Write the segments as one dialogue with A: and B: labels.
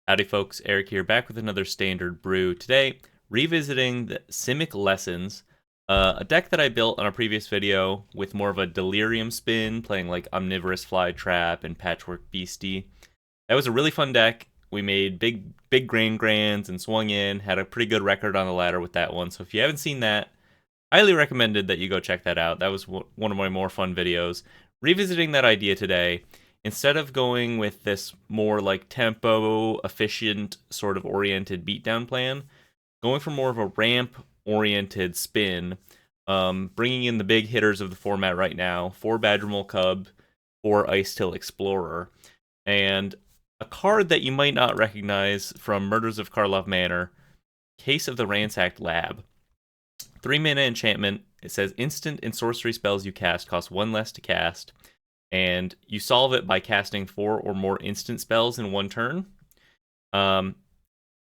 A: Howdy folks, Eric here, back with another standard brew. Today, revisiting the Simic Lessons, a deck that I built on a previous video with more of a delirium spin, playing like Omnivorous Fly Trap and Patchwork Beastie. That was a really fun deck. We made big grands and swung in, had a pretty good record on the ladder with that one. So if you haven't seen that, highly recommended that you go check that out. That was one of my more fun videos. Revisiting that idea today, instead of going with this more like tempo efficient sort of oriented beatdown plan, going for more of a ramp oriented spin, bringing in the big hitters of the format right now, 4 Badgermole Cub, 4 Ice Till Explorer, and a card that you might not recognize from Murders of Karlov Manor, Case of the Ransacked Lab. 3 mana enchantment. It says instant and sorcery spells you cast cost 1 less to cast, and you solve it by casting 4 or more instant spells in one turn.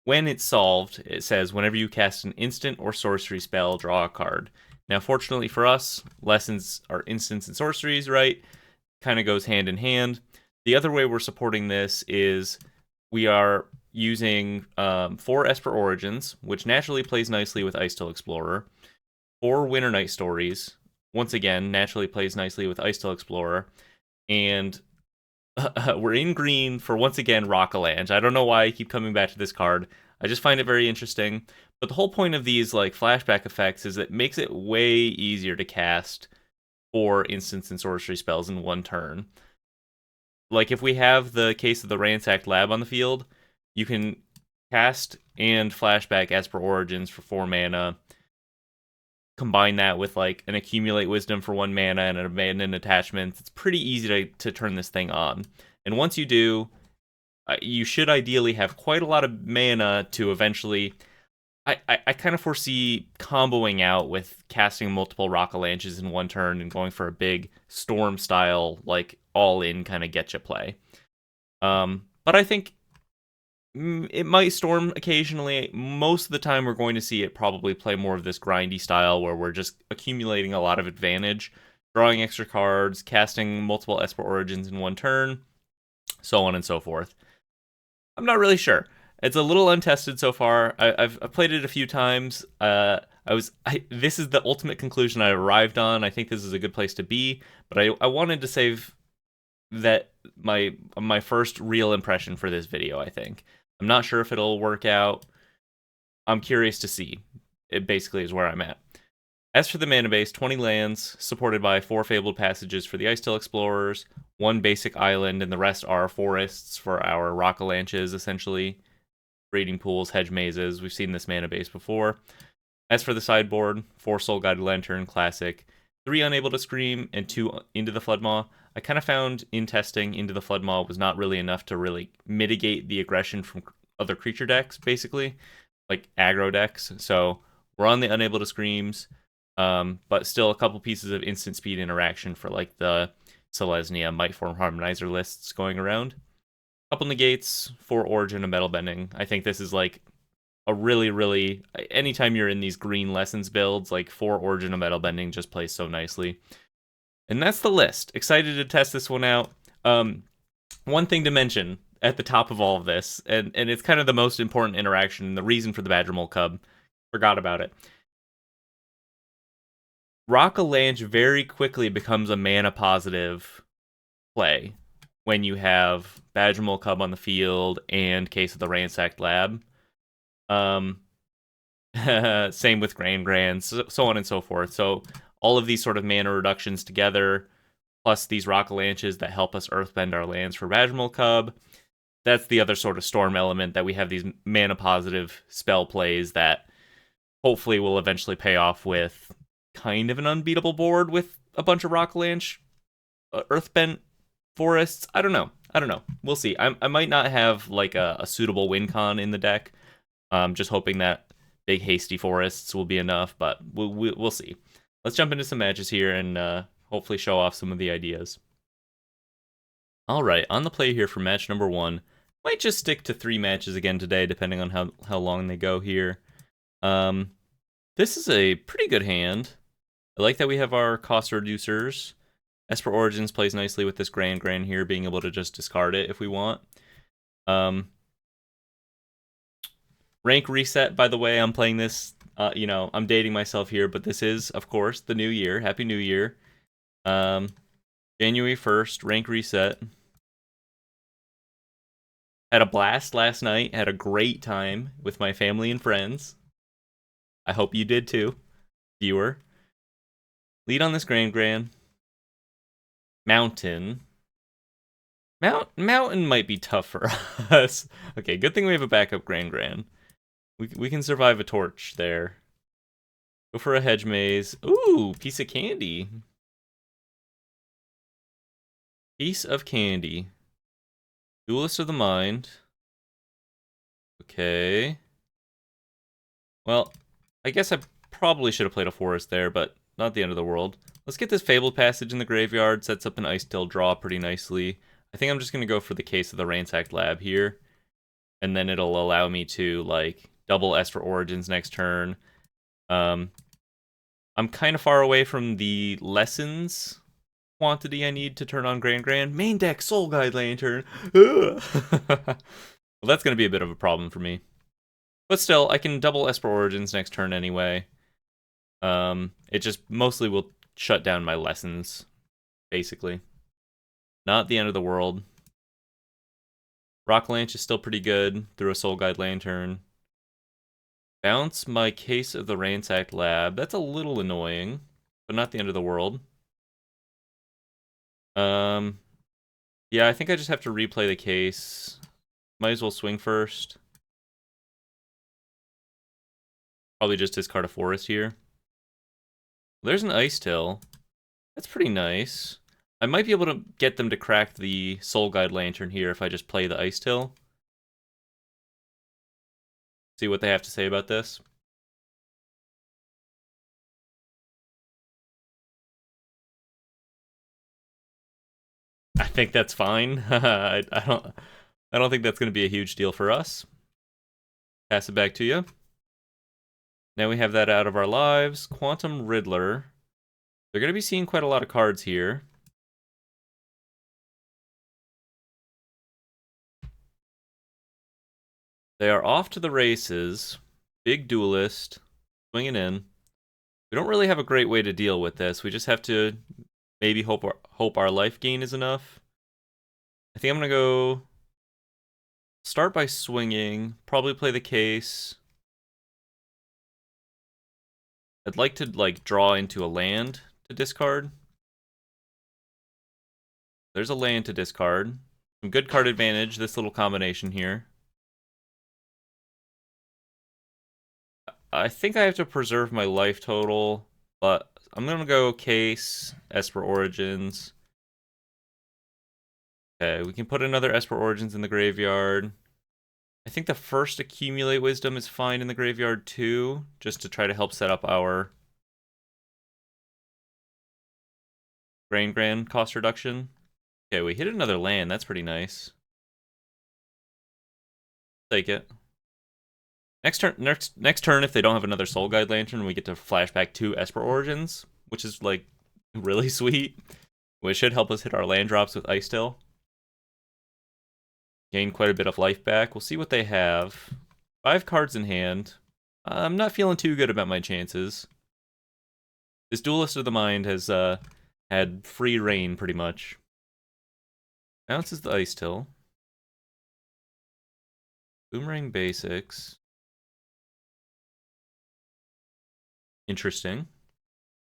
A: When it's solved, it says whenever you cast an instant or sorcery spell, draw a card. Now, fortunately for us, lessons are instants and sorceries, right? Kind of goes hand in hand. The other way we're supporting this is we are using 4 Esper Origins, which naturally plays nicely with Ice Till Explorer, 4 Winter Night Stories, once again, naturally plays nicely with Ice Till Explorer, and we're in green for, once again, Rockalange. I don't know why I keep coming back to this card. I just find it very interesting. But the whole point of these like flashback effects is it makes it way easier to cast 4 instants and sorcery spells in one turn. Like if we have the Case of the Ransacked Lab on the field, you can cast and flashback Esper Origins for 4 mana. Combine that with like an Accumulate Wisdom for 1 mana and an Abandon Attachment. It's pretty easy to turn this thing on. And once you do, you should ideally have quite a lot of mana to eventually... I kind of foresee comboing out with casting multiple Rockalanches in one turn and going for a big Storm style, like all-in kind of getcha play. But I think it might Storm occasionally. Most of the time we're going to see it probably play more of this grindy style where we're just accumulating a lot of advantage, drawing extra cards, casting multiple Esper Origins in one turn, so on and so forth. I'm not really sure. It's a little untested so far. I've played it a few times. This is the ultimate conclusion I arrived on. I think this is a good place to be, but I wanted to save that my first real impression for this video, I think. I'm not sure if it'll work out. I'm curious to see. It basically is where I'm at. As for the mana base, 20 lands, supported by 4 Fabled Passages for the Ice Till Explorers, 1 basic island, and the rest are forests for our Rockalanches, essentially. Breeding pools, hedge mazes. We've seen this mana base before. As for the sideboard, 4 Soul Guided Lantern, classic. 3 Unable to Scream, and 2 Into the Floodmaw. I kind of found in testing Into the Floodmaw was not really enough to really mitigate the aggression from other creature decks, basically. Like aggro decks. So we're on the Unable to Screams. But still a couple pieces of instant speed interaction for like the Selesnya Mightform Harmonizer lists going around. Couple negates, 4 Origin and Metal Bending. I think this is like a really, anytime you're in these green lessons builds, like 4 Origin and Metal Bending just plays so nicely. And that's the list. Excited to test this one out. One thing to mention at the top of all of this, and it's kind of the most important interaction and the reason for the Badgermole Cub. Forgot about it. Rockalanche very quickly becomes a mana positive play when you have Badgermole Cub on the field and Case of the Ransacked Lab. Same with Grands, so on and so forth. So all of these sort of mana reductions together, plus these Rockalanches that help us earthbend our lands for Badgermole Cub. That's the other sort of storm element, that we have these mana positive spell plays that hopefully will eventually pay off with kind of an unbeatable board with a bunch of Rockalanche earthbent forests. I don't know. We'll see. I might not have like a suitable win con in the deck. Just hoping that big hasty forests will be enough, but we'll see. Let's jump into some matches here and hopefully show off some of the ideas. All right, on the play here for match number 1. Might just stick to 3 matches again today, depending on how long they go here. This is a pretty good hand. I like that we have our cost reducers. Esper Origins plays nicely with this Grand here, being able to just discard it if we want. Rank reset, by the way, I'm playing this, I'm dating myself here, but this is, of course, the new year. Happy New Year. Um, January 1st, rank reset. Had a blast last night. Had a great time with my family and friends. I hope you did too, viewer. Lead on this Grand. Mountain. Mountain might be tough for us. Okay, good thing we have a backup Grand. We can survive a torch there. Go for a hedge maze. Ooh, piece of candy. Piece of candy. Duelist of the Mind. Okay. Well, I guess I probably should have played a forest there, but not the end of the world. Let's get this Fabled Passage in the graveyard. Sets up an Ice Tail draw pretty nicely. I think I'm just going to go for the case of the Ransacked Lab here. And then it'll allow me to, like, double Esper Origins next turn. I'm kind of far away from the lessons quantity I need to turn on Grand. Main deck, Soul Guide Lantern. Well, that's going to be a bit of a problem for me. But still, I can double Esper Origins next turn anyway. It just mostly will shut down my lessons, basically. Not the end of the world. Rock Lanch is still pretty good through a Soul Guide Lantern. Bounce my case of the Ransacked Lab. That's a little annoying, but not the end of the world. Yeah, I think I just have to replay the case. Might as well swing first. Probably just discard a forest here. There's an Ice Tail. That's pretty nice. I might be able to get them to crack the Soul Guide Lantern here if I just play the Ice Tail. See what they have to say about this. I think that's fine. I don't think that's going to be a huge deal for us. Pass it back to you. Now we have that out of our lives. Quantum Riddler. They're going to be seeing quite a lot of cards here. They are off to the races. Big Duelist. Swinging in. We don't really have a great way to deal with this. We just have to maybe hope our life gain is enough. I think I'm going to go start by swinging. Probably play the case. I'd like to, like, draw into a land to discard. There's a land to discard. Some good card advantage, this little combination here. I think I have to preserve my life total, but I'm going to go case, Esper Origins. Okay, we can put another Esper Origins in the graveyard. I think the first Accumulate Wisdom is fine in the graveyard too, just to try to help set up our Grand cost reduction. Okay, we hit another land. That's pretty nice. Take it. Next turn, if they don't have another Soul Guide Lantern, we get to flashback 2 Esper Origins, which is, like, really sweet. Which should help us hit our land drops with Ice Tail. Gain quite a bit of life back. We'll see what they have. 5 cards in hand. I'm not feeling too good about my chances. This Duelist of the Mind has had free reign, pretty much. Bounces the Ice Tail. Boomerang Basics. Interesting.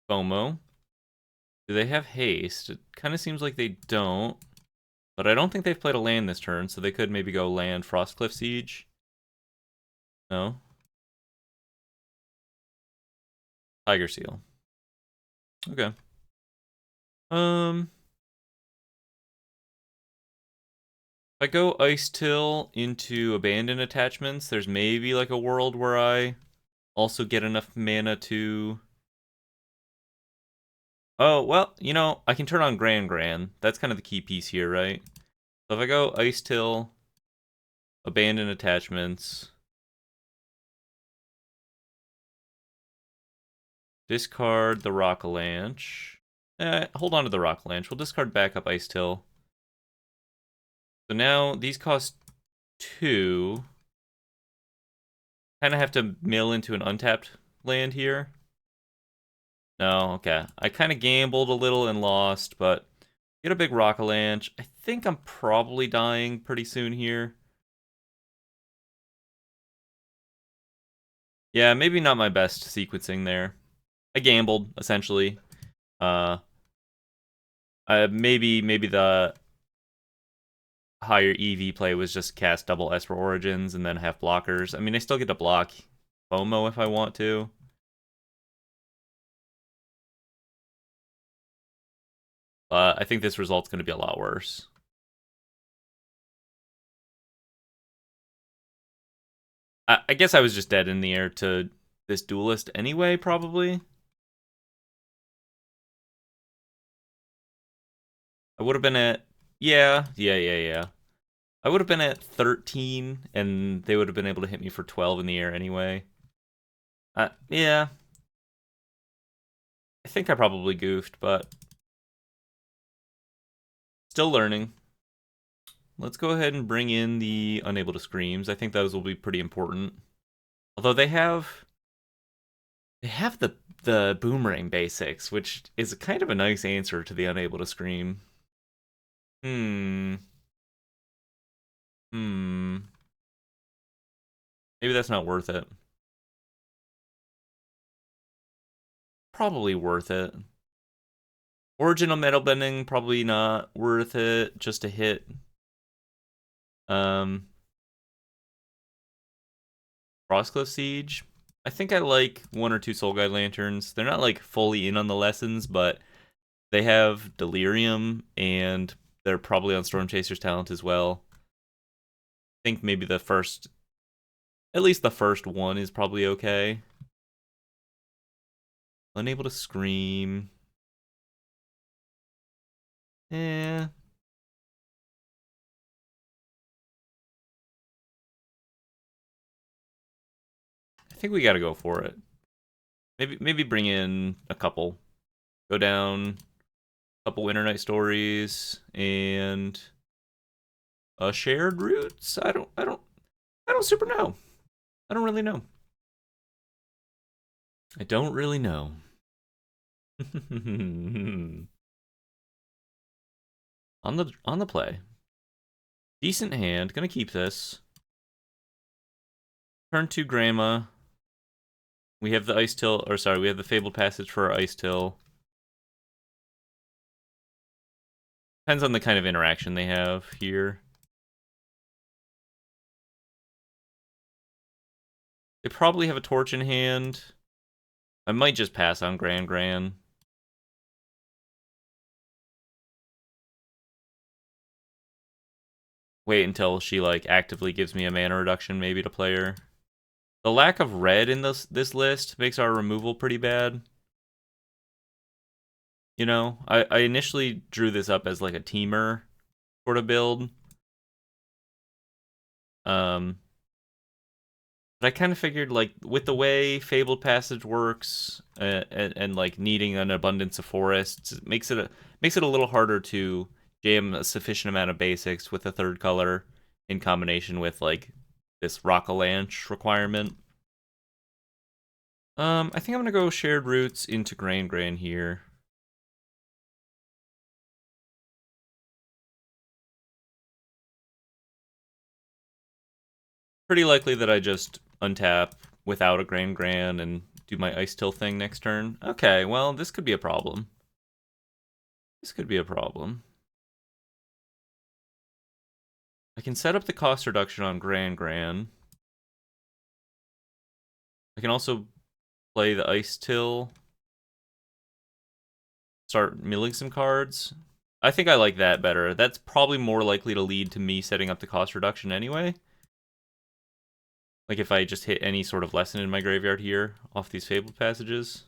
A: FOMO. Do they have haste? It kind of seems like they don't. But I don't think they've played a land this turn, so they could maybe go land Frostcliff Siege. No? Tiger Seal. Okay. If I go Ice Till into Abandon Attachments, there's maybe like a world where I also get enough mana to... Oh, well, you know, I can turn on Grand. That's kind of the key piece here, right? So if I go Ice Till, Abandon Attachments, discard the Rocklanch. Hold on to the Rocklanch. We'll discard backup Ice Till. So now these cost 2. Kind of have to mill into an untapped land here. No, okay. I kind of gambled a little and lost, but get a big Rock-a-Lanche. I think I'm probably dying pretty soon here. Yeah, maybe not my best sequencing there. I gambled, essentially. Maybe the higher EV play was just cast double Esper Origins and then have blockers. I mean, I still get to block FOMO if I want to. But I think this result's going to be a lot worse. I guess I was just dead in the air to this duelist anyway, probably. I would have been at... Yeah. I would have been at 13, and they would have been able to hit me for 12 in the air anyway. Yeah. I think I probably goofed, but... Still learning. Let's go ahead and bring in the Unable to Screams. I think those will be pretty important. Although they have the Boomerang basics, which is kind of a nice answer to the Unable to Scream. Hmm. Maybe that's not worth it. Probably worth it. Original Metal Bending, probably not worth it just to hit. Frostcliff Siege. I think I like 1 or 2 Soul Guide Lanterns. They're not like fully in on the lessons, but they have Delirium, and they're probably on Storm Chaser's talent as well. I think maybe at least the first one is probably okay. Unable to Scream. I think we gotta go for it. Maybe bring in a couple. Go down a couple Winter Night Stories and Shared Roots. I don't super know. I don't really know. I don't really know. on the play. Decent hand. Gonna keep this. Turn 2 Grandma. We have the Ice Till, or sorry, we have the Fabled Passage for our Ice Till. Depends on the kind of interaction they have here. They probably have a Torch in hand. I might just pass on Gran. Wait until she like actively gives me a mana reduction maybe to play her. The lack of red in this list makes our removal pretty bad. You know, I initially drew this up as like a teamer sort of build. But I kind of figured, like, with the way Fabled Passage works, and like needing an abundance of forests, it makes it a little harder to jam a sufficient amount of basics with a third color in combination with like this Rock-a-Lanche requirement. I think I'm gonna go Shared Roots into Gran here. Pretty likely that I just untap without a Gran and do my Ice Till thing next turn. Okay, well, this could be a problem. This could be a problem. I can set up the cost reduction on Gran. I can also play the Ice Till. Start milling some cards. I think I like that better. That's probably more likely to lead to me setting up the cost reduction anyway. Like if I just hit any sort of lesson in my graveyard here off these Fabled Passages.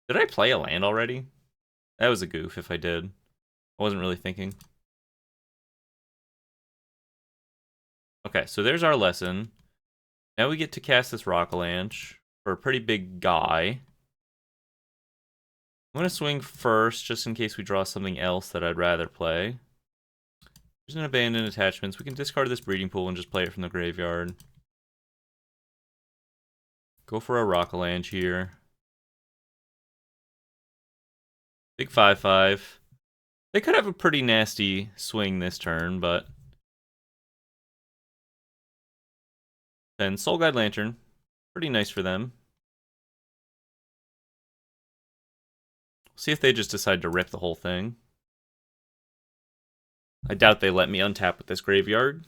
A: Did I play a land already? That was a goof if I did. I wasn't really thinking. Okay, so there's our lesson. Now we get to cast this Rock-a-Lanche for a pretty big guy. I'm going to swing first, just in case we draw something else that I'd rather play. There's an Abandoned Attachments. We can discard this Breeding Pool and just play it from the graveyard. Go for a Rockalange here. Big 5/5. They could have a pretty nasty swing this turn, but then Soul Guide Lantern. Pretty nice for them. See if they just decide to rip the whole thing. I doubt they let me untap with this graveyard.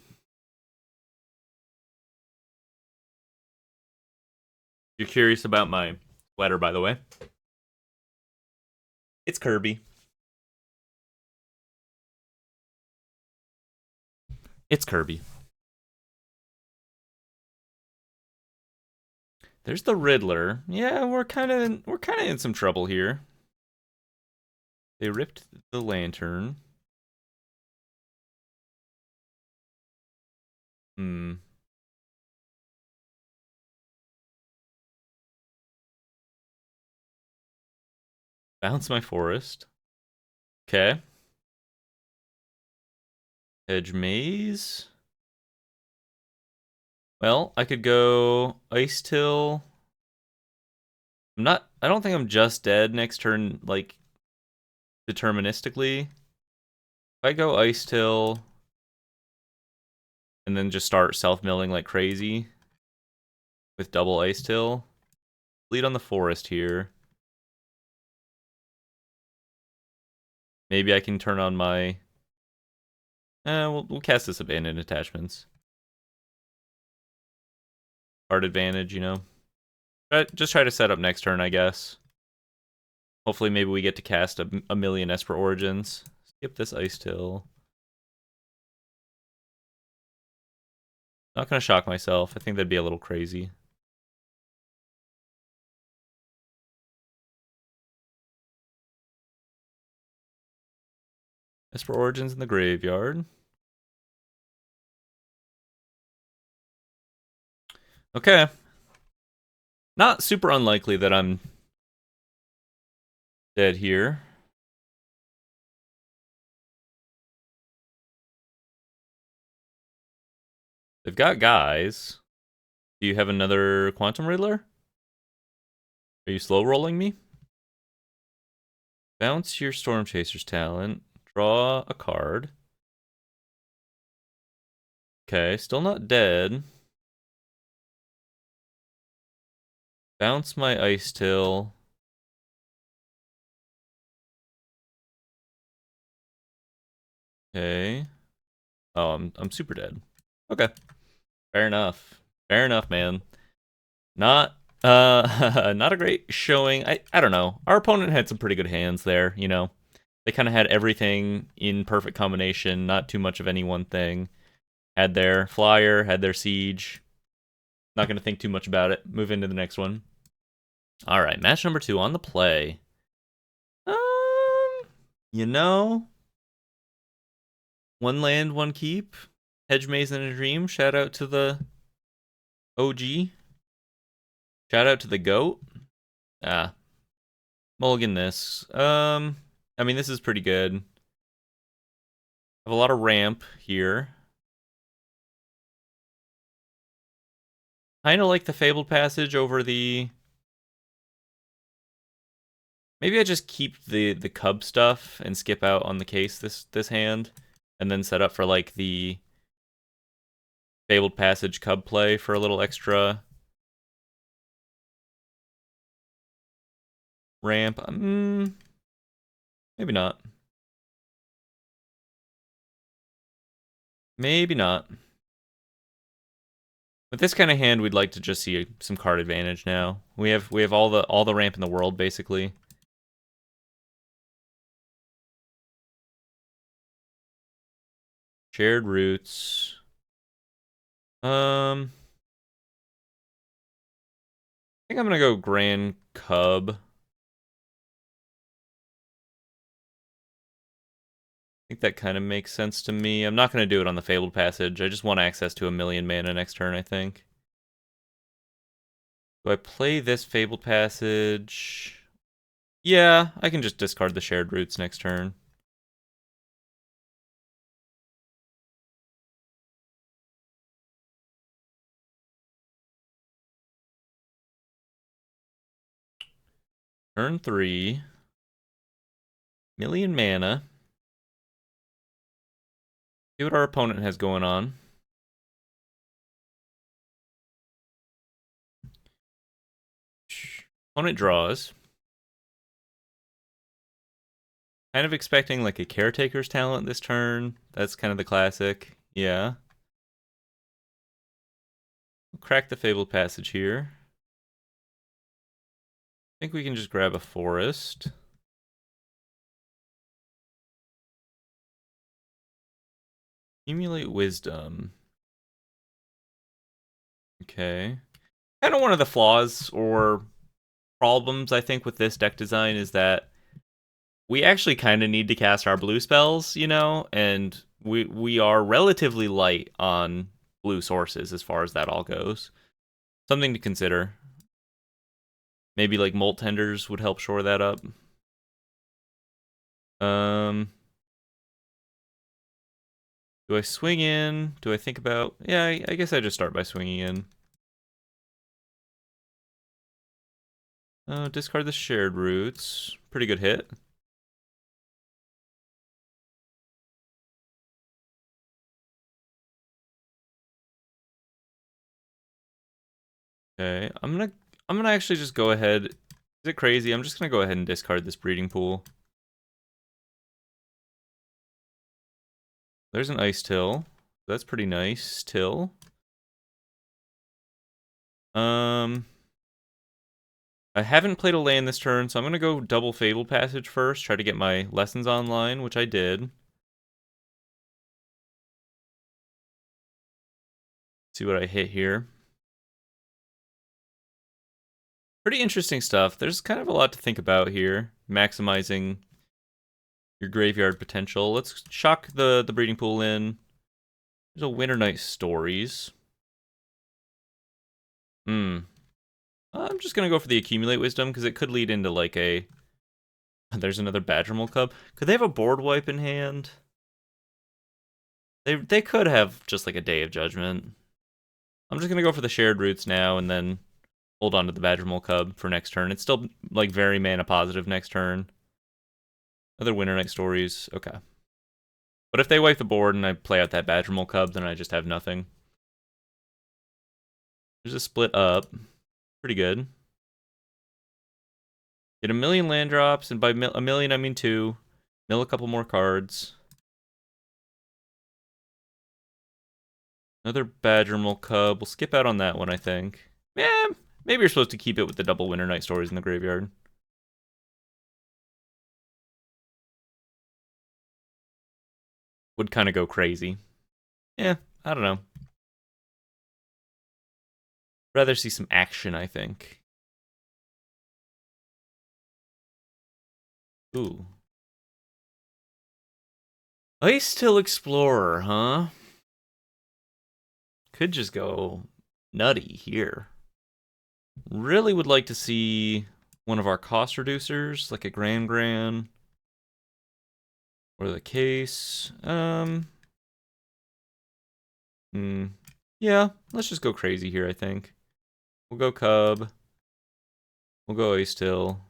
A: You're curious about my sweater, by the way. It's Kirby. It's Kirby. There's the Riddler. Yeah, we're kind of in some trouble here. They ripped the lantern. Bounce my forest. Okay. Edge Maze. Well, I could go Ice Till. I don't think I'm just dead next turn, like, deterministically. If I go Ice Till and then just start self-milling like crazy with double Ice Till, lead on the forest here. Maybe I can turn on my... we'll cast this Abandoned Attachments. Card advantage, you know. But just try to set up next turn, I guess. Hopefully maybe we get to cast a million Esper Origins. Skip this Ice Till. Not gonna shock myself. I think that'd be a little crazy. Esper Origins in the graveyard. Okay. Not super unlikely that I'm dead here. They've got guys. Do you have another Quantum Riddler? Are you slow rolling me? Bounce your Storm Chaser's talent. Draw a card. Okay, still not dead. Bounce my Ice Till. Okay. Oh, I'm super dead. Okay. Fair enough. Fair enough, man. Not not a great showing. I don't know. Our opponent had some pretty good hands there, you know. They kind of had everything in perfect combination, not too much of any one thing. Had their flyer, had their siege. Not going to think too much about it. Move into the next one. All right, match number 2 on the play. You know, one land, one keep. Hedge Maze in a Dream. Shout out to the OG. Shout out to the GOAT. Mulligan this. I mean, this is pretty good. Have a lot of ramp here. Kind of like the Fabled Passage over the... Maybe I just keep the Cub stuff and skip out on the case this hand, and then set up for like the Fabled Passage Cub play for a little extra ramp. Maybe not. Maybe not. With this kind of hand, we'd like to just see some card advantage now. We have all the ramp in the world basically. Shared roots. I think I'm gonna go Grand Cub. I think that kind of makes sense to me. I'm not gonna do it on the Fabled Passage. I just want access to a million mana next turn, I think. Do I play this Fabled Passage? Yeah, I can just discard the Shared Roots next turn. Turn 3. Million mana. See what our opponent has going on. Opponent draws. Kind of expecting like a Caretaker's Talent this turn. That's kind of the classic. Yeah. We'll crack the Fabled Passage here. I think we can just grab a Forest. Accumulate Wisdom. Okay. Kind of one of the flaws or problems, I think, with this deck design is that we actually kind of need to cast our blue spells, you know, and we are relatively light on blue sources as far as that all goes. Something to consider. Maybe like Molt Tenders would help shore that up. Do I swing in? Do I think about... Yeah, I guess I just start by swinging in. Discard the Shared Roots. Pretty good hit. Okay, I'm gonna actually just go ahead. Is it crazy? I'm just gonna go ahead and discard this Breeding Pool. There's an Ice Till. That's pretty nice. Till. I haven't played a land this turn, so I'm gonna go double Fabled Passage first. Try to get my lessons online, which I did. See what I hit here. Pretty interesting stuff. There's kind of a lot to think about here. Maximizing your graveyard potential. Let's shock the Breeding Pool in. There's a Winter Night Stories. I'm just gonna go for the Accumulate Wisdom, because it could lead into like a... There's another Badgermole Cub. Could they have a board wipe in hand? They could have just like a Day of Judgment. I'm just gonna go for the Shared Roots now, and then hold on to the Badgermole Cub for next turn. It's still like very mana positive next turn. Other Winter Night Stories. Okay. But if they wipe the board and I play out that Badgermole Cub, then I just have nothing. There's a split up. Pretty good. Get a million land drops, and by a million I mean 2. Mill a couple more cards. Another Badgermole Cub. We'll skip out on that one, I think. Yeah, maybe you're supposed to keep it with the double Winter Night Stories in the graveyard. Would kind of go crazy. Yeah, I don't know. Rather see some action, I think. Ooh. Ice Till Explorer, huh? Could just go nutty here. Really would like to see one of our cost reducers, like a Gran, or the case. Yeah, let's just go crazy here, I think. We'll go Cub. We'll go Ice Till.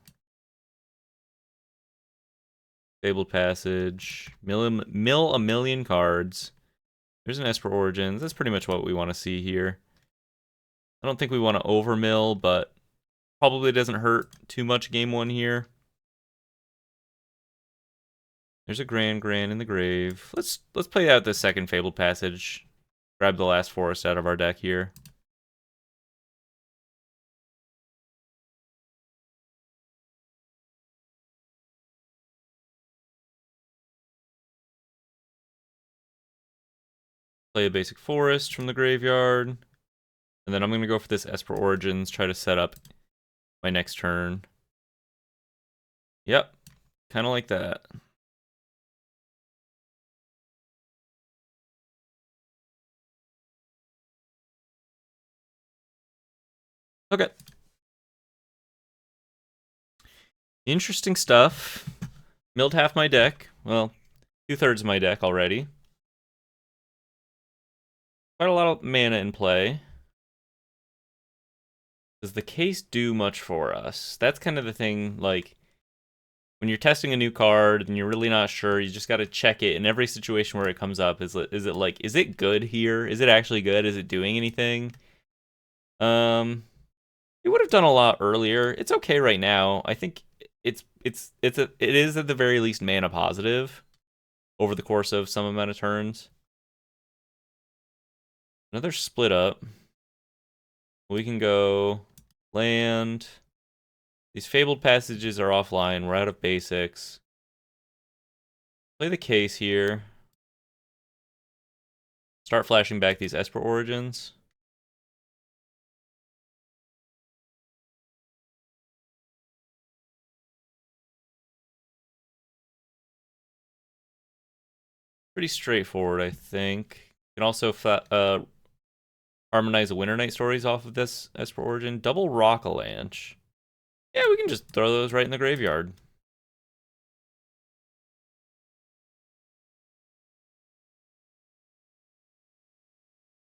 A: Fabled Passage. Mill a million cards. There's an Esper Origins. That's pretty much what we want to see here. I don't think we want to overmill, but probably doesn't hurt too much game 1 here. There's a Gran in the grave. Let's play out the second Fabled Passage. Grab the last forest out of our deck here. Play a basic forest from the graveyard. And then I'm going to go for this Esper Origins, try to set up my next turn. Yep, kind of like that. Okay. Interesting stuff. Milled half my deck. Well, 2/3 of my deck already. Quite a lot of mana in play. Does the case do much for us? That's kind of the thing, like, when you're testing a new card and you're really not sure, you just got to check it in every situation where it comes up. Is it good here? Is it actually good? Is it doing anything? It would have done a lot earlier. It's okay right now. I think it is at the very least mana positive over the course of some amount of turns. Another split up. We can go land. These fabled passages are offline. We're out of basics. Play the case here. Start flashing back these Esper Origins. Pretty straightforward, I think. You can also harmonize the Winter Night stories off of this Esper Origin. Double Rockalanche. Yeah, we can just throw those right in the graveyard.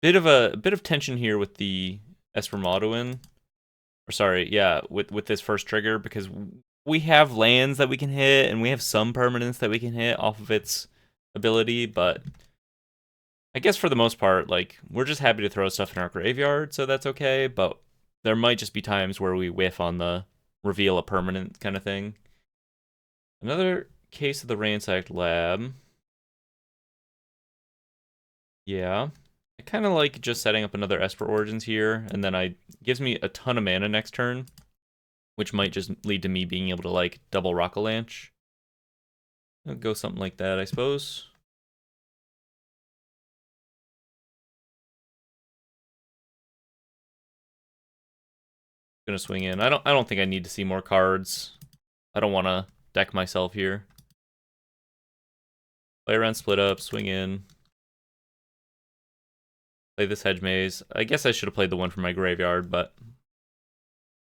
A: Bit of tension here with the Espermadoin. Or sorry, yeah, with this first trigger, because we have lands that we can hit and we have some permanents that we can hit off of its ability, but I guess for the most part, like, we're just happy to throw stuff in our graveyard, so that's okay, but there might just be times where we whiff on the reveal a permanent kind of thing. Another case of the Ransacked Lab. Yeah. I kind of like just setting up another Esper Origins here, and then gives me a ton of mana next turn, which might just lead to me being able to, like, double Rockalanche. I'll go something like that, I suppose. Gonna swing in. I don't think I need to see more cards. I don't want to deck myself here. Play around split up, swing in. Play this Hedge Maze. I guess I should have played the one from my graveyard, but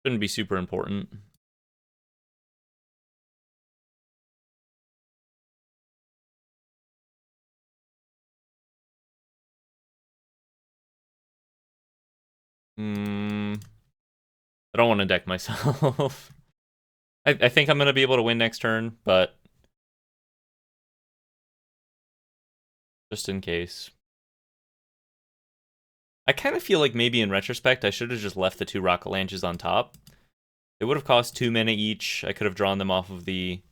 A: shouldn't be super important. I don't want to deck myself. I think I'm going to be able to win next turn, but just in case. I kind of feel like maybe in retrospect, I should have just left the two Rockalanches on top. It would have cost 2 mana each. I could have drawn them off of the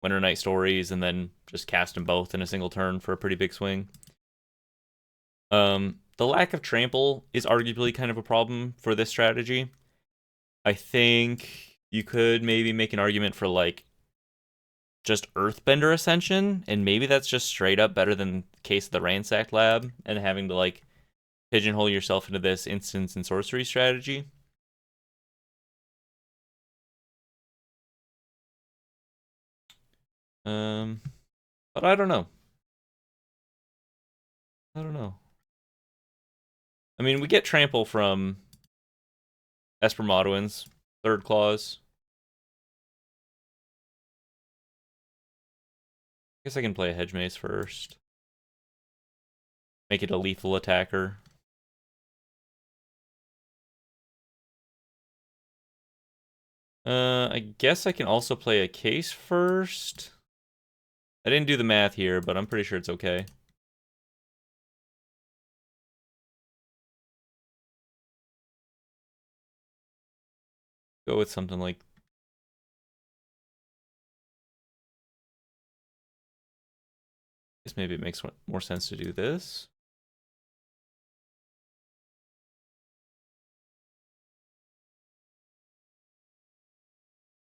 A: Winter Night stories and then just cast them both in a single turn for a pretty big swing. The lack of trample is arguably kind of a problem for this strategy. I think you could maybe make an argument for, like, just Earthbender Ascension, and maybe that's just straight up better than Case of the Ransacked Lab and having to, like, pigeonhole yourself into this instance and sorcery strategy. But I don't know. I don't know. I mean, we get trample from Espermadoin's third clause. I guess I can play a Hedge Maze first. Make it a lethal attacker. I guess I can also play a case first. I didn't do the math here, but I'm pretty sure it's okay. Go with something like... I guess maybe it makes more sense to do this.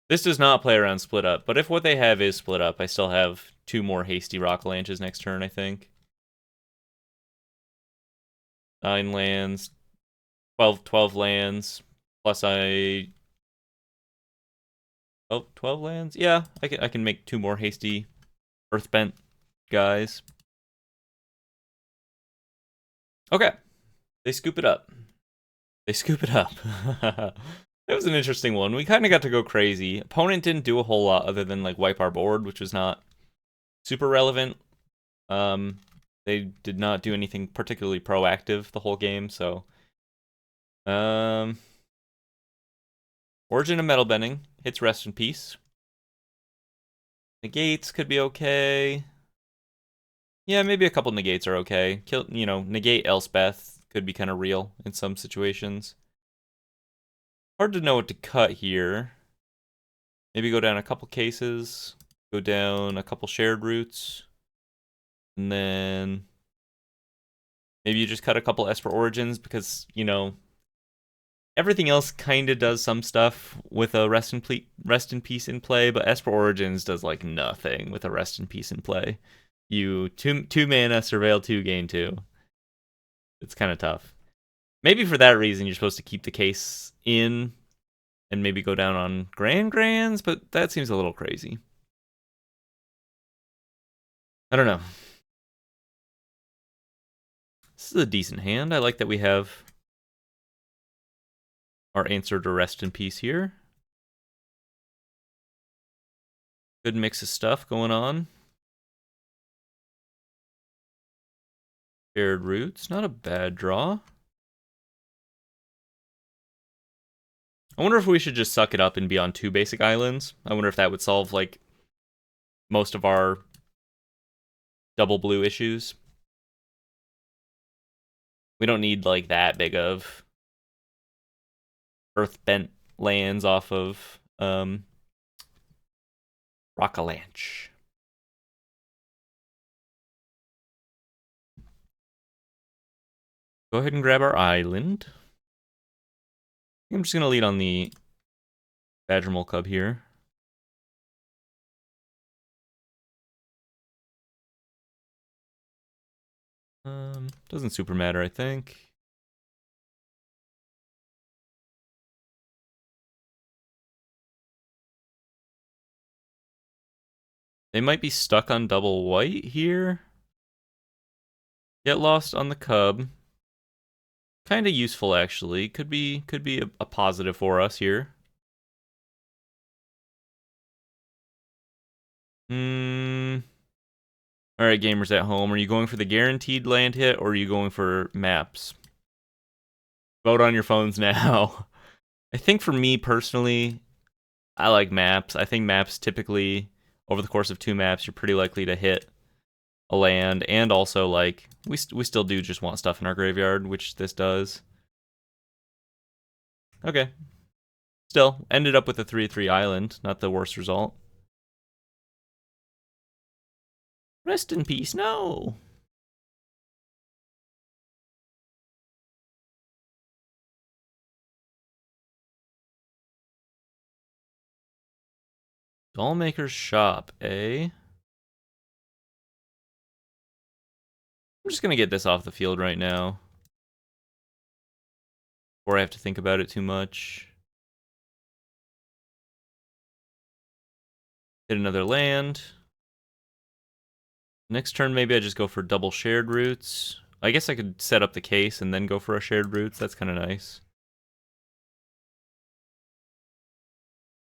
A: This does not play around split up, but if what they have is split up, I still have 2 more hasty Rockalanches next turn, I think. 9 lands, 12 lands, plus Oh, 12 lands? Yeah, I can make 2 more hasty Earthbent guys. Okay. They scoop it up. They scoop it up. It was an interesting one. We kind of got to go crazy. Opponent didn't do a whole lot other than, like, wipe our board, which was not super relevant. They did not do anything particularly proactive the whole game, so Origin of Metal Bending hits Rest in Peace. Negates could be okay. Yeah, maybe a couple negates are okay. Negate Elspeth could be kind of real in some situations. Hard to know what to cut here. Maybe go down a couple cases. Go down a couple shared roots. And then maybe you just cut a couple Esper Origins because, everything else kind of does some stuff with a Rest in Peace in play, but Esper Origins does like nothing with a Rest in Peace in play. You two mana, surveil 2, gain 2. It's kind of tough. Maybe for that reason you're supposed to keep the case in and maybe go down on Grands, but that seems a little crazy. I don't know. This is a decent hand. I like that we have our answer to Rest in Peace here. Good mix of stuff going on. Shared roots, not a bad draw. I wonder if we should just suck it up and be on 2 basic islands. I wonder if that would solve, like, most of our double blue issues. We don't need, like, that big of earth-bent lands off of Rockalanche. Go ahead and grab our island. I'm just going to lead on the Badgermole Cub here. Doesn't super matter, I think. They might be stuck on double white here. Get lost on the Cub. Kind of useful, actually. Could be a positive for us here. Alright, gamers at home. Are you going for the guaranteed land hit, or are you going for maps? Vote on your phones now. I think for me, personally, I like maps. I think maps typically, over the course of 2 maps, you're pretty likely to hit a land, and also, like, we still do just want stuff in our graveyard, which this does. Okay. Still, ended up with a 3/3 island. Not the worst result. Rest in peace, no! Dollmaker's Shop, eh? I'm just gonna get this off the field right now. Before I have to think about it too much. Hit another land. Next turn, maybe I just go for double shared roots. I guess I could set up the case and then go for a shared roots. That's kind of nice.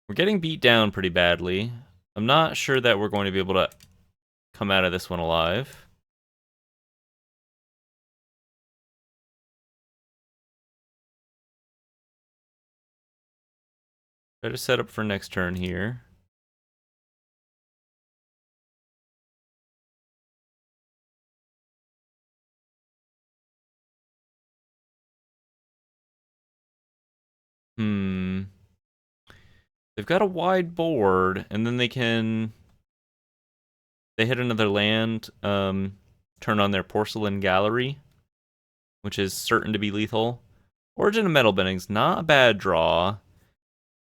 A: We're getting beat down pretty badly. I'm not sure that we're going to be able to come out of this one alive. Try to set up for next turn here. They've got a wide board, and then they hit another land, turn on their Porcelain Gallery, which is certain to be lethal. Origin of Metal Bending's not a bad draw.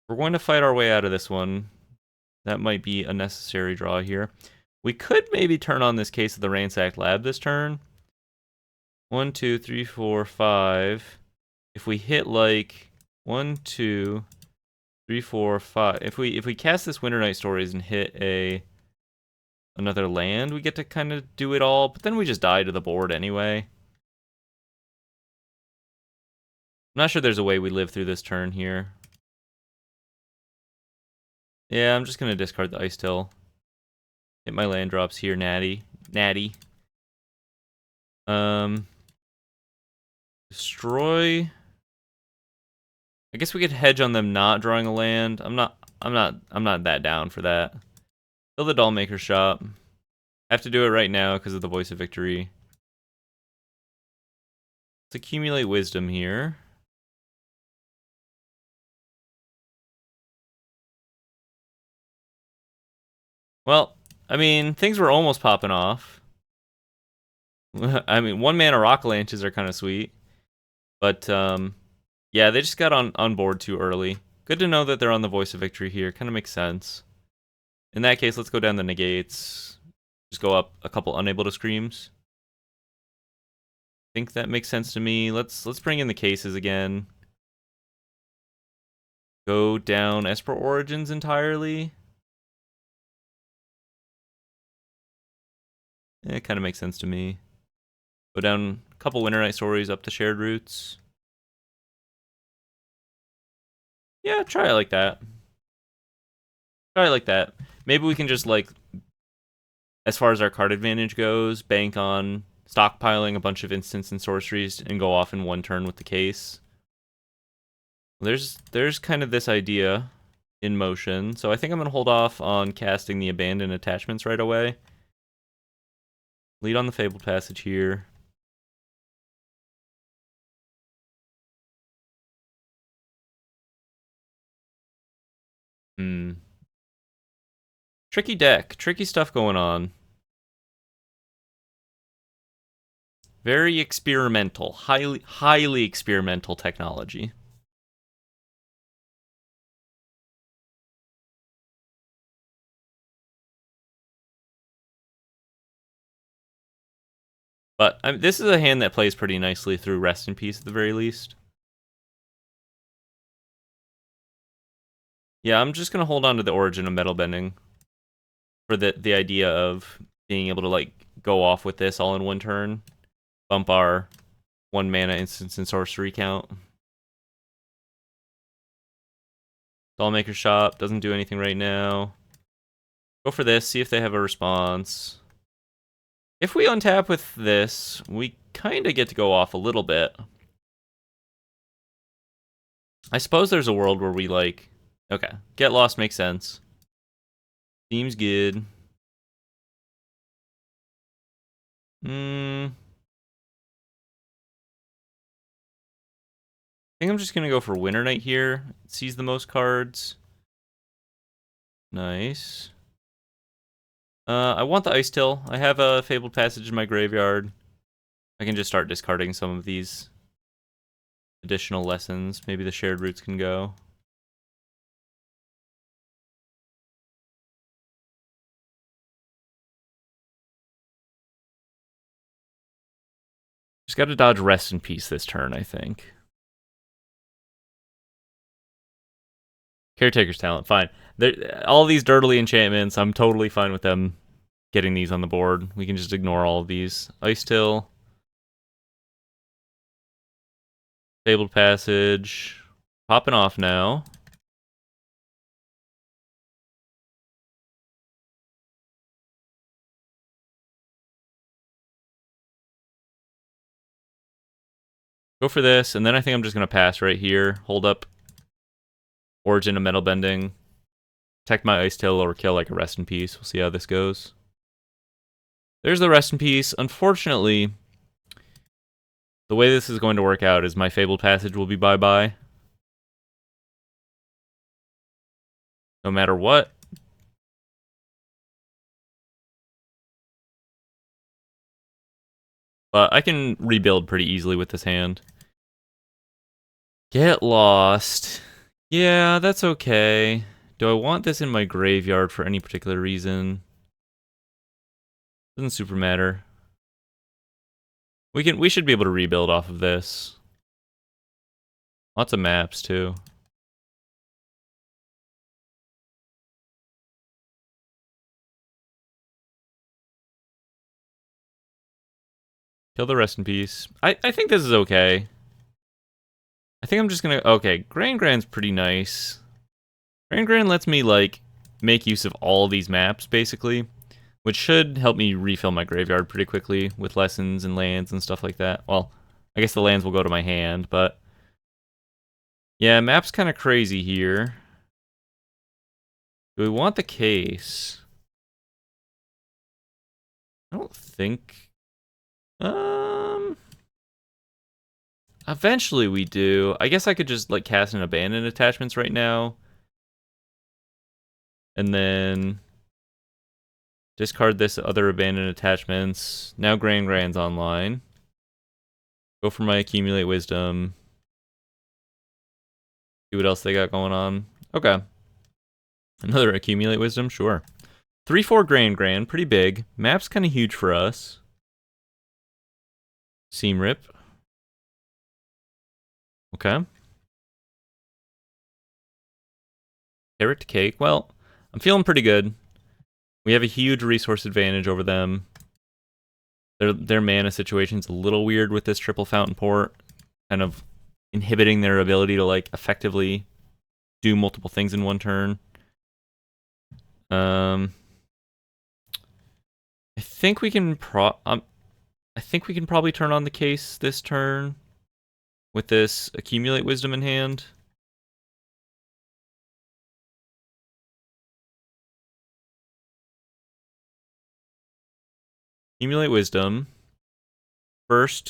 A: We're going to fight our way out of this one. That might be a necessary draw here. We could maybe turn on this case of the Ransacked Lab this turn. 1, 2, 3, 4, 5. If we hit like 1, 2, 3, 4, 5. If we cast this Winter Night Stories and hit another land, we get to kind of do it all, but then we just die to the board anyway. I'm not sure there's a way we live through this turn here. Yeah, I'm just gonna discard the Ice Till. Hit my land drops here, natty. Destroy I guess we could hedge on them not drawing a land. I'm not that down for that. Fill the Dollmaker shop. I have to do it right now because of the Voice of Victory. Let's accumulate wisdom here. Well, I mean, things were almost popping off. I mean, 1-mana rock lanches are kind of sweet. But, yeah, they just got on board too early. Good to know that they're on the Voice of Victory here. Kind of makes sense. In that case, let's go down the negates. Just go up a couple unable to screams. I think that makes sense to me. Let's bring in the cases again. Go down Esper Origins entirely. It kind of makes sense to me. Go down a couple Winterite Stories up to Shared Roots. Yeah, try it like that. Try it like that. Maybe we can just, like, as far as our card advantage goes, bank on stockpiling a bunch of instants and sorceries and go off in one turn with the case. There's kind of this idea in motion, so I think I'm going to hold off on casting the Abandoned Attachments right away. Lead on the Fabled Passage here. Tricky deck. Tricky stuff going on. Very experimental. Highly experimental technology. But this is a hand that plays pretty nicely through Rest in Peace at the very least. Yeah, I'm just going to hold on to the Origin of Metal Bending for the idea of being able to, like, go off with this all in one turn. Bump our 1-mana instants and sorcery count. Dollmaker shop doesn't do anything right now. Go for this, see if they have a response. If we untap with this, we kind of get to go off a little bit. I suppose there's a world where we, like... Okay, Get Lost makes sense. Seems good. I think I'm just going to go for Winter Knight here. It sees the most cards. Nice. I want the Ice Till. I have a Fabled Passage in my graveyard. I can just start discarding some of these additional lessons. Maybe the Shared Roots can go. Just got to dodge Rest in Peace this turn, I think. Caretaker's Talent, fine. All these dirtly enchantments, I'm totally fine with them getting these on the board. We can just ignore all of these. Ice Till. Fabled Passage. Popping off now. Go for this, and then I think I'm just going to pass right here. Hold up Origin of Metal Bending. Protect my Ice Till or kill like a Rest in Peace. We'll see how this goes. There's the Rest in Peace. Unfortunately, the way this is going to work out is my Fabled Passage will be bye-bye. No matter what. But I can rebuild pretty easily with this hand. Get Lost. Yeah, that's okay. Do I want this in my graveyard for any particular reason? Doesn't super matter. We should be able to rebuild off of this. Lots of maps too. Kill the Rest in Peace. I think this is okay. I think I'm just gonna... Okay, Grand's pretty nice. Grand lets me, like, make use of all these maps, basically. Which should help me refill my graveyard pretty quickly with lessons and lands and stuff like that. Well, I guess the lands will go to my hand, but... Yeah, map's kind of crazy here. Do we want the case? I don't think... Eventually we do. I guess I could just, like, cast an abandoned attachments right now. And then... discard this other abandoned attachments. Now Grand's online. Go for my accumulate wisdom. See what else they got going on. Okay. Another accumulate wisdom, sure. 3/4 Grand, pretty big. Map's kind of huge for us. Seam rip. Okay. Carrot cake. Well, I'm feeling pretty good. We have a huge resource advantage over them. Their mana situation's a little weird with this triple fountain port, kind of inhibiting their ability to like effectively do multiple things in one turn. I think we can I think we can probably turn on the case this turn with this accumulate wisdom in hand. Accumulate wisdom. First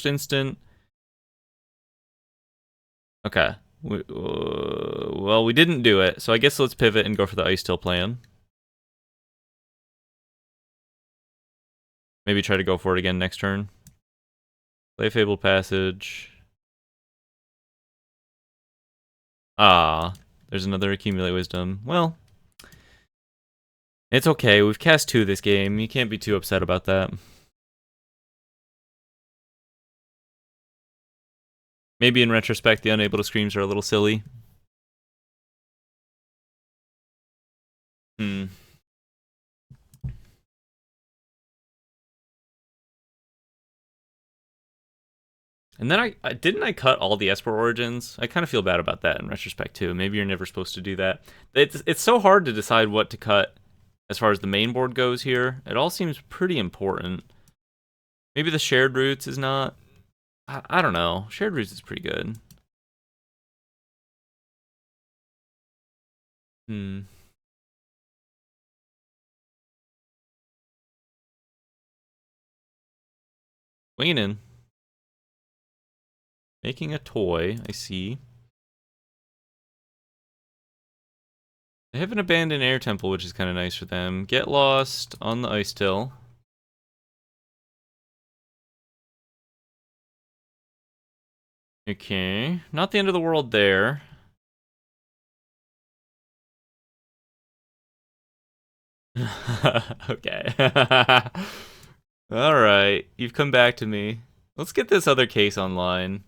A: instant. Okay. Well, we didn't do it, so I guess let's pivot and go for the Ice Tail plan. Maybe try to go for it again next turn. Play Fabled Passage. Ah, there's another Accumulate Wisdom. Well, it's okay. We've cast 2 this game. You can't be too upset about that. Maybe in retrospect, the Unable to Screams are a little silly. And then didn't I cut all the Esper Origins? I kind of feel bad about that in retrospect too. Maybe you're never supposed to do that. It's so hard to decide what to cut as far as the main board goes here. It all seems pretty important. Maybe the Shared Roots is not. I don't know. Shared Roots is pretty good. Swinging in. Making a toy, I see. They have an abandoned air temple, which is kind of nice for them. Get lost on the Ice Tail. Okay, not the end of the world there. Okay. Alright, you've come back to me. Let's get this other case online.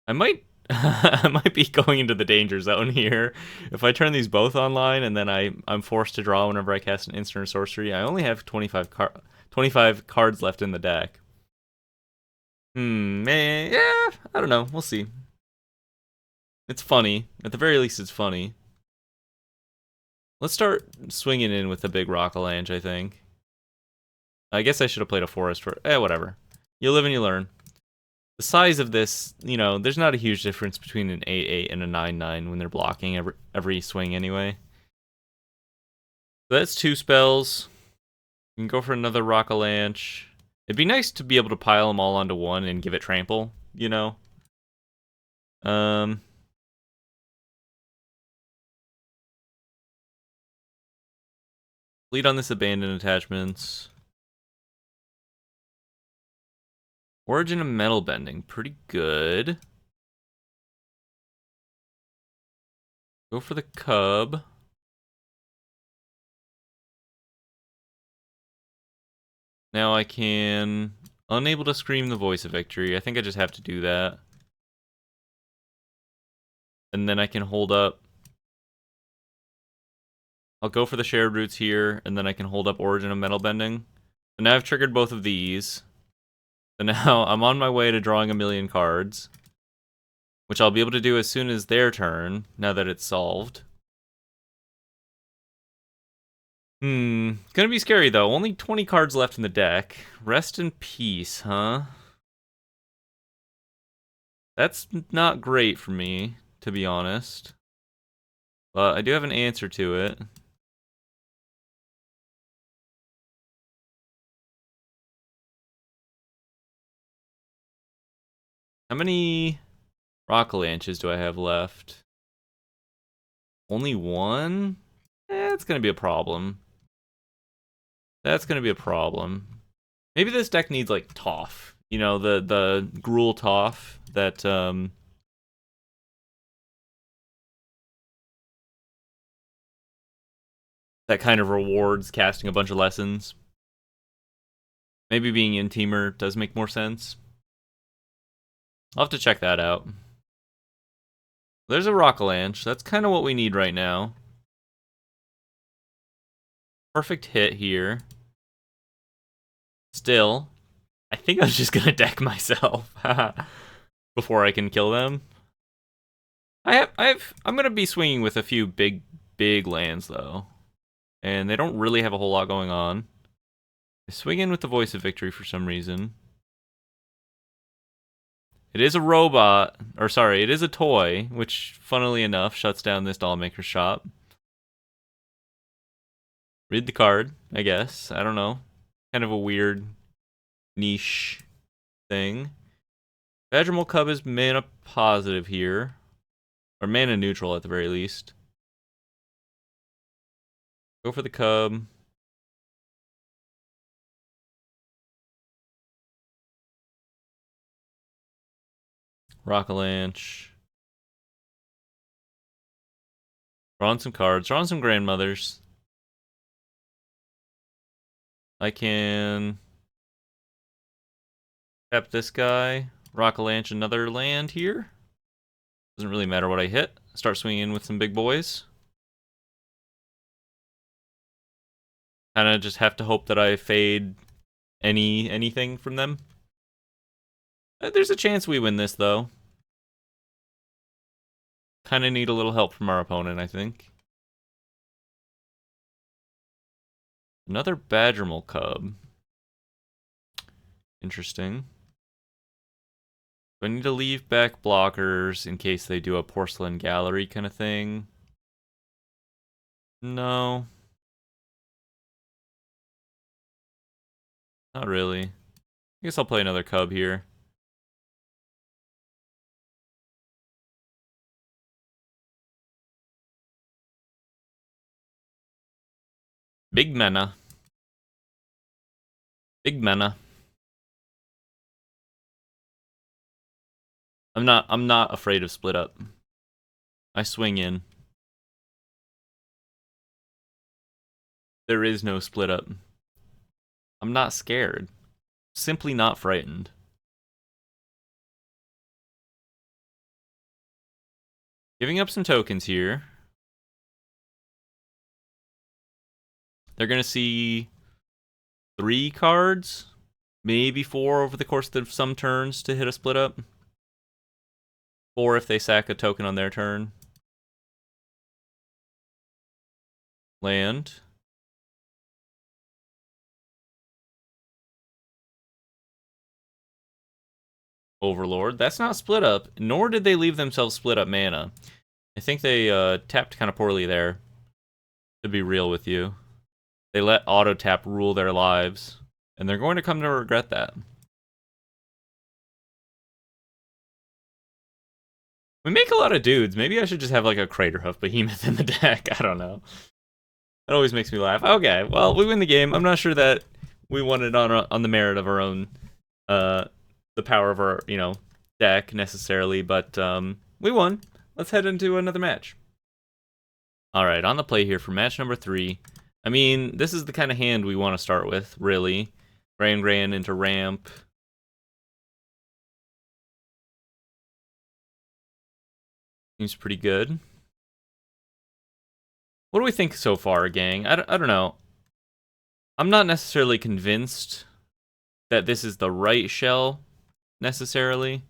A: I might I might be going into the danger zone here. If I turn these both online and then I'm forced to draw whenever I cast an instant or sorcery, I only have 25 cards left in the deck. Yeah, I don't know. We'll see. It's funny. At the very least, it's funny. Let's start swinging in with the big Rock-a-Lanche, I think. I guess I should have played a forest for... whatever. You live and you learn. The size of this, you know, there's not a huge difference between an 8/8 and a 9/9 when they're blocking every swing anyway. So that's 2 spells. You can go for another Rock-a-Lanche. It'd be nice to be able to pile them all onto one and give it trample, you know? Lead on this abandoned attachments. Origin of Metal Bending, pretty good. Go for the Cub. Now I can... Unable to scream the Voice of Victory. I think I just have to do that. And then I can hold up... I'll go for the Shared Roots here, and then I can hold up Origin of Metal Bending. So now I've triggered both of these. So now I'm on my way to drawing 1,000,000 cards. Which I'll be able to do as soon as their turn, now that it's solved. Gonna be scary though. Only 20 cards left in the deck. Rest in peace, huh? That's not great for me, to be honest. But I do have an answer to it. How many Rockalanches do I have left? Only one? That's gonna be a problem. That's gonna be a problem. Maybe this deck needs like Toph. You know, the Gruul Toph that that kind of rewards casting a bunch of lessons. Maybe being in Teamer does make more sense. I'll have to check that out. There's a Rockalanche. That's kind of what we need right now. Perfect hit here. Still, I think I was just gonna deck myself before I can kill them. I'm gonna be swinging with a few big lands though, and they don't really have a whole lot going on. I swing in with the Voice of Victory for some reason. It is a robot, or sorry, it is a toy, which, funnily enough, shuts down this Dollmaker shop. Read the card, I guess. I don't know. Kind of a weird niche thing. Badgermole Cub is mana positive here. Or mana neutral at the very least. Go for the Cub. Rockalanche. Draw on some cards. Draw on some grandmothers. I can tap this guy. Rockalanche another land here. Doesn't really matter what I hit. Start swinging with some big boys. Kind of just have to hope that I fade anything from them. There's a chance we win this, though. Kind of need a little help from our opponent, I think. Another Badgermole Cub. Interesting. Do I need to leave back blockers in case they do a Porcelain Gallery kind of thing? No. Not really. I guess I'll play another Cub here. Big mana. Big mana. I'm not afraid of split up. I swing in. There is no split up. I'm not scared. Simply not frightened. Giving up some tokens here. They're gonna see 3 cards, maybe 4 over the course of some turns to hit a split up. 4 if they sack a token on their turn. Land. Overlord. That's not split up, nor did they leave themselves split up mana. I think they tapped kind of poorly there, to be real with you. They let auto tap rule their lives, and they're going to come to regret that. We make a lot of dudes. Maybe I should just have like a Craterhoof Behemoth in the deck. I don't know. That always makes me laugh. Okay, well, we win the game. I'm not sure that we won it on the merit of our own, the power of our, deck necessarily, but we won. Let's head into another match. All right, on the play here for match number 3. I mean, this is the kind of hand we want to start with, really. Gran into ramp. Seems pretty good. What do we think so far, gang? I don't know. I'm not necessarily convinced that this is the right shell, necessarily.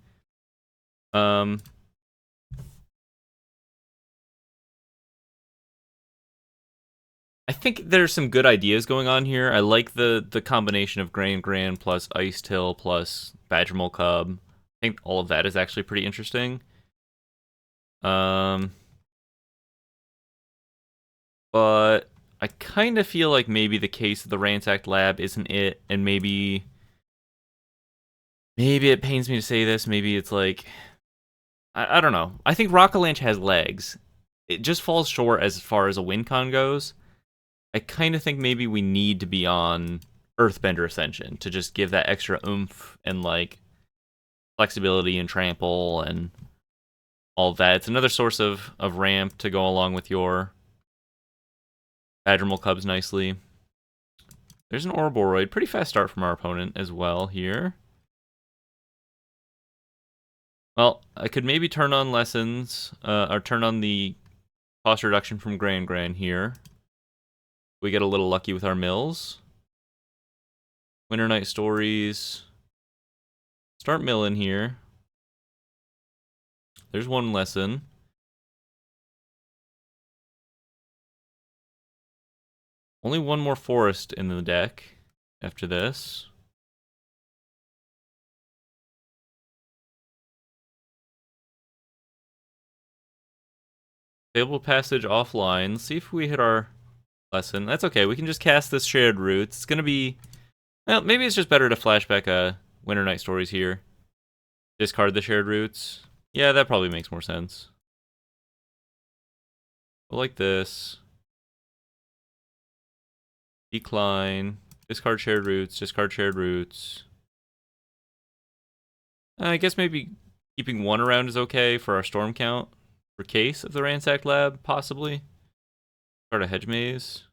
A: I think there's some good ideas going on here. I like the combination of Gran plus Ice Till plus Badgermole Cub. think all of that is actually pretty interesting. But I kind of feel like maybe the case of the Ransacked Lab isn't it, and maybe it pains me to say this. Maybe it's like I don't know. I think Rockalanche has legs. It just falls short as far as a win con goes. I kind of think maybe we need to be on Earthbender Ascension to just give that extra oomph and like flexibility and trample and all of that. It's another source of ramp to go along with your Badgermole Cubs nicely. There's an Ouroboros. Pretty fast start from our opponent as well here. Well, I could maybe turn on Lessons, or turn on the cost reduction from Gran here. We get a little lucky with our mills. Winter Night Stories. Start milling here. There's one lesson. Only one more forest in the deck after this. Fable Passage offline. Let's see if we hit our lesson. That's okay. We can just cast this Shared Roots. It's going to be... Well, maybe it's just better to flashback Winter Night Stories here. Discard the Shared Roots. Yeah, that probably makes more sense. Like this. Decline. Discard Shared Roots. Discard Shared Roots. I guess maybe keeping one around is okay for our storm count. For case of the Ransacked Lab, possibly. Start a Hedge Maze.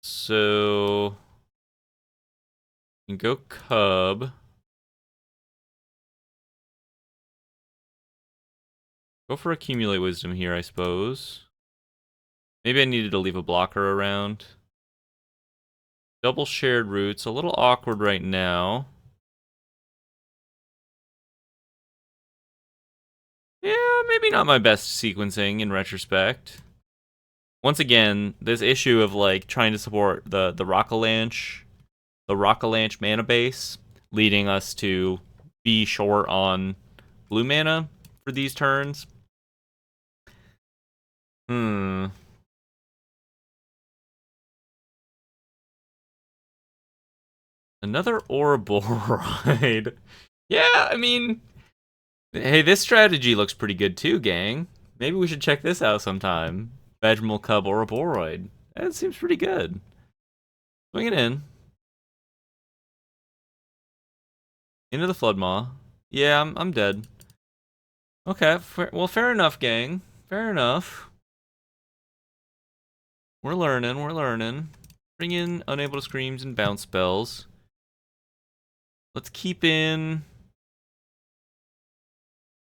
A: So... you can go Cub. Go for Accumulate Wisdom here, I suppose. Maybe I needed to leave a blocker around. Double Shared Roots. A little awkward right now. Yeah, maybe not my best sequencing in retrospect. Once again, this issue of like trying to support the Rockalanche mana base, leading us to be short on blue mana for these turns. Another Ouroboros. Yeah, I mean, hey, this strategy looks pretty good too, gang. Maybe we should check this out sometime. Badgermole Cub Ouroboros. That seems pretty good. Swing it in. Into the Floodmaw. Yeah, I'm dead. Okay, well, fair enough, gang. Fair enough. We're learning. Bring in Unable to Screams and Bounce Spells. Let's keep in...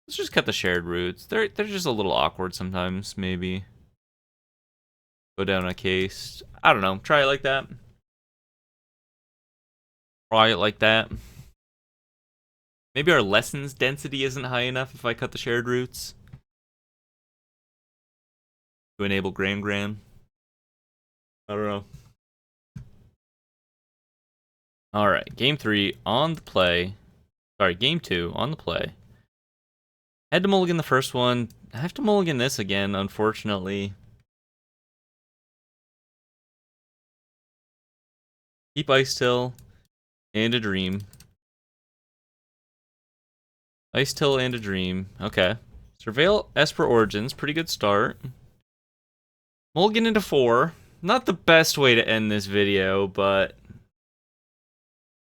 A: Let's just cut the Shared Roots. They're just a little awkward sometimes, maybe. Go down a case. I don't know. Try it like that. Try it like that. Maybe our Lessons density isn't high enough if I cut the Shared Roots. To enable Gran. I don't know. Alright, game 3 on the play. Sorry, game 2 on the play. Had to mulligan the first one. I have to mulligan this again, unfortunately. Keep Ice Till and a Dream. Ice Till and a Dream. Okay. Surveil Esper Origins. Pretty good start. Mulligan into 4. Not the best way to end this video, but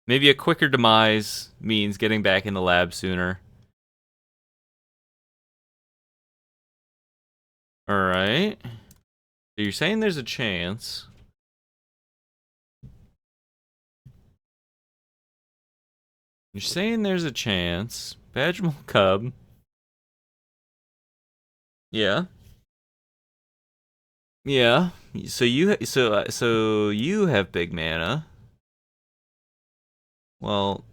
A: maybe a quicker demise means getting back in the lab sooner. Alright. So you're saying there's a chance. You're saying there's a chance. Badgermole Cub. Yeah. Yeah. So you have big mana. Well,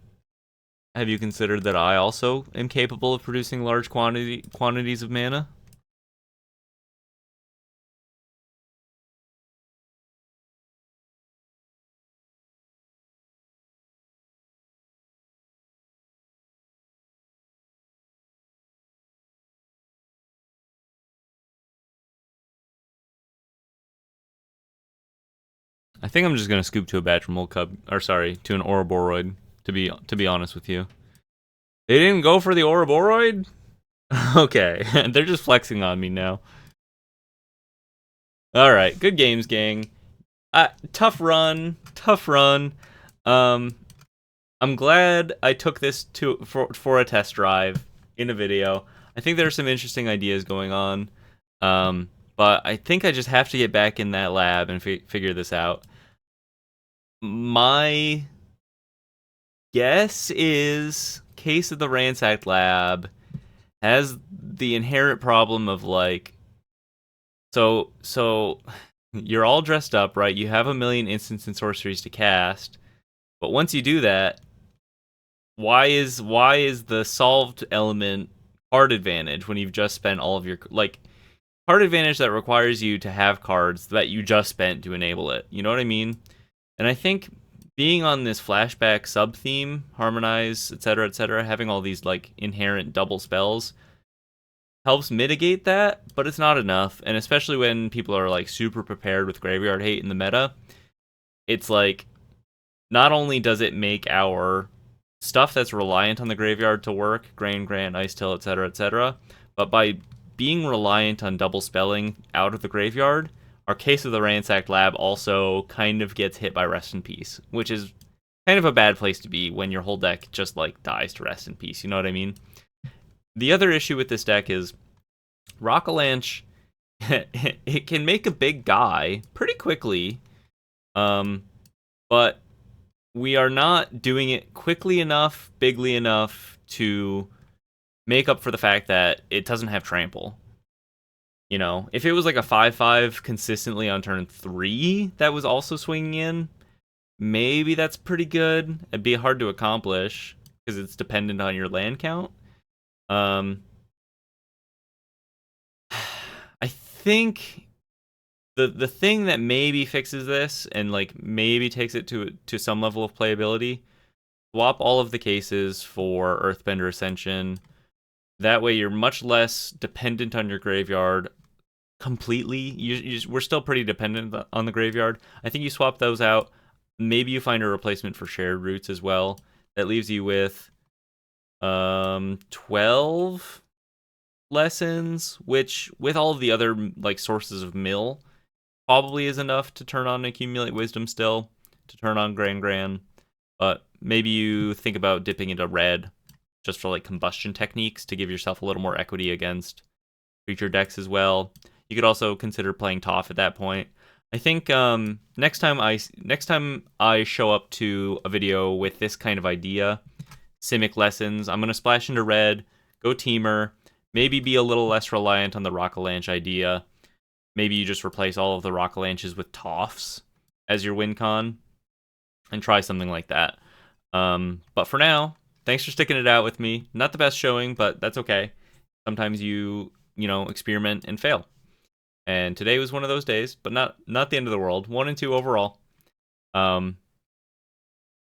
A: have you considered that I also am capable of producing large quantities of mana? I think I'm just gonna scoop to a Badger Mole Cub, or sorry, to an Ouroboros. To be honest with you, they didn't go for the Ouroboros. Okay, they're just flexing on me now. All right, good games, gang. Tough run, tough run. Um, I'm glad I took this for a test drive in a video. I think there are some interesting ideas going on. But I think I just have to get back in that lab and figure this out. My guess is Case of the Ransacked Lab has the inherent problem of like, so you're all dressed up, right? You have a million instants and sorceries to cast, but once you do that, why is the solved element card advantage when you've just spent all of your like card advantage that requires you to have cards that you just spent to enable it? You know what I mean? And I think being on this flashback sub theme, harmonize, etc., having all these like inherent double spells helps mitigate that, but it's not enough. And especially when people are like super prepared with graveyard hate in the meta, it's like not only does it make our stuff that's reliant on the graveyard to work, Grain Grant, Ice Till, etc., but by being reliant on double spelling out of the graveyard, our Case of the Ransacked Lab also kind of gets hit by Rest in Peace, which is kind of a bad place to be when your whole deck just like dies to Rest in Peace, you know what I mean? The other issue with this deck is Rockalanche, it can make a big guy pretty quickly, but we are not doing it quickly enough, bigly enough to make up for the fact that it doesn't have trample. You know, if it was like a 5/5 consistently on turn 3 that was also swinging in, maybe that's pretty good. It'd be hard to accomplish because it's dependent on your land count. I think the thing that maybe fixes this and like maybe takes it to some level of playability, swap all of the cases for Earthbender Ascension. That way you're much less dependent on your graveyard completely. We're still pretty dependent on the graveyard. I think you swap those out. Maybe you find a replacement for Shared Roots as well. That leaves you with 12 lessons, which with all of the other like sources of mill probably is enough to turn on Accumulate Wisdom still, to turn on Gran. But maybe you think about dipping into red just for like combustion techniques to give yourself a little more equity against creature decks as well. You could also consider playing Toph at that point. I think next time I show up to a video with this kind of idea, Simic Lessons, I'm gonna splash into red, go Teamer, maybe be a little less reliant on the Rockalanche idea. Maybe you just replace all of the Rockalanches with Tophs as your win con, and try something like that. But for now, thanks for sticking it out with me. Not the best showing, but that's okay. Sometimes you experiment and fail. And today was one of those days, but not the end of the world. 1 and 2 overall.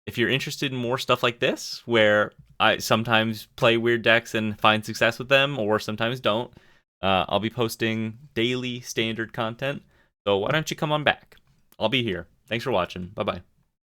A: If you're interested in more stuff like this, where I sometimes play weird decks and find success with them, or sometimes don't, I'll be posting daily standard content. So why don't you come on back? I'll be here. Thanks for watching. Bye-bye.